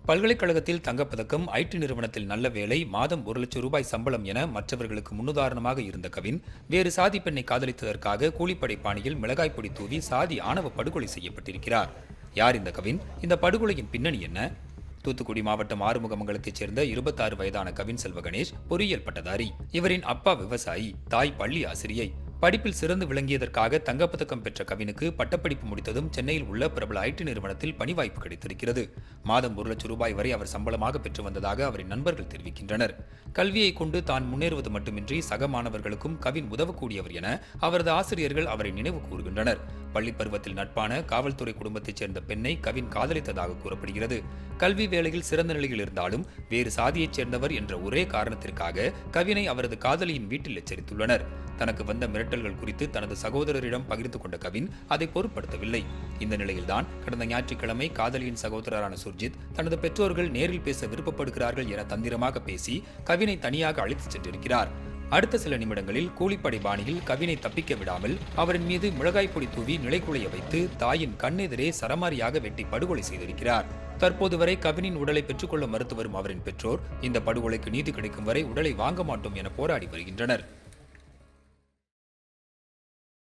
பல்கலைக்கழகத்தில் தங்கப்பதக்கம், ஐடி நிறுவனத்தில் நல்ல வேலை, மாதம் 1,00,000 ரூபாய் சம்பளம் என மற்றவர்களுக்கு முன்னுதாரணமாக இருந்த கவின், வேறு சாதி பெண்ணை காதலித்ததற்காக கூலிப்படை பாணியில் மிளகாய் பொடி தூவி சாதி ஆணவ படுகொலை செய்யப்பட்டிருக்கிறார். யார் இந்த கவின்? இந்த படுகொலையின் பின்னணி என்ன? தூத்துக்குடி மாவட்டம் ஆறுமுகமங்கலத்தைச் சேர்ந்த 26 வயதான கவின் செல்வ கணேஷ் பொறியியல் பட்டதாரி. இவரின் அப்பா விவசாயி, தாய் பள்ளி ஆசிரியை. படிப்பில் சிறந்து விளங்கியதற்காக தங்கப்பதக்கம் பெற்ற கவினுக்கு பட்டப்படிப்பு முடித்ததும் சென்னையில் உள்ள பிரபல ஐடி நிறுவனத்தில் பணி வாய்ப்பு கிடைத்திருக்கிறது. மாதம் 1,00,000 ரூபாய் வரை அவர் சம்பளமாக பெற்று வந்ததாக அவரின் நண்பர்கள் தெரிவிக்கின்றனர். கல்வியை கொண்டு தான் முன்னேறுவது மட்டுமின்றி சக மாணவர்களுக்கும் கவின் உதவக்கூடியவர் என அவரது ஆசிரியர்கள் அவரை நினைவு கூறுகின்றனர். பள்ளிப் பருவத்தில் நட்பான காவல்துறை குடும்பத்தைச் சேர்ந்த பெண்ணை கவின் காதலித்ததாக கூறப்படுகிறது. கல்வி வேளையில் சிறந்த நிலையில் இருந்தாலும் வேறு சாதியைச் சேர்ந்தவர் என்ற ஒரே காரணத்திற்காக கவினை அவரது காதலியின் வீட்டில் எச்சரித்துள்ளனர். தனக்கு வந்த மிரட்டல்கள் குறித்து தனது சகோதரரிடம் பகிர்ந்து கொண்ட கவின் அதை பொருட்படுத்தவில்லை. இந்த நிலையில்தான் கடந்த ஞாயிற்றுக்கிழமை காதலியின் சகோதரரான சுர்ஜித் தனது பெற்றோர்கள் நேரில் பேச விருப்பப்படுகிறார்கள் என தந்திரமாக பேசி கவினை தனியாக அழைத்துச் சென்றிருக்கிறார். அடுத்த சில நிமிடங்களில் கூலிப்படை பாணியில் கவினை தப்பிக்க விடாமல் அவரின் மீது மிளகாய் பொடி தூவி நிலைகுலைய வைத்து தாயின் கண்ணெதிரே சரமாரியாக வெட்டி படுகொலை செய்திருக்கிறார். தற்போது வரை கவினின் உடலை பெற்றுக்கொள்ள மறுத்து வரும் அவரின் பெற்றோர் இந்த படுகொலைக்கு நீதி கிடைக்கும் வரை உடலை வாங்க மாட்டோம் என போராடி வருகின்றனர்.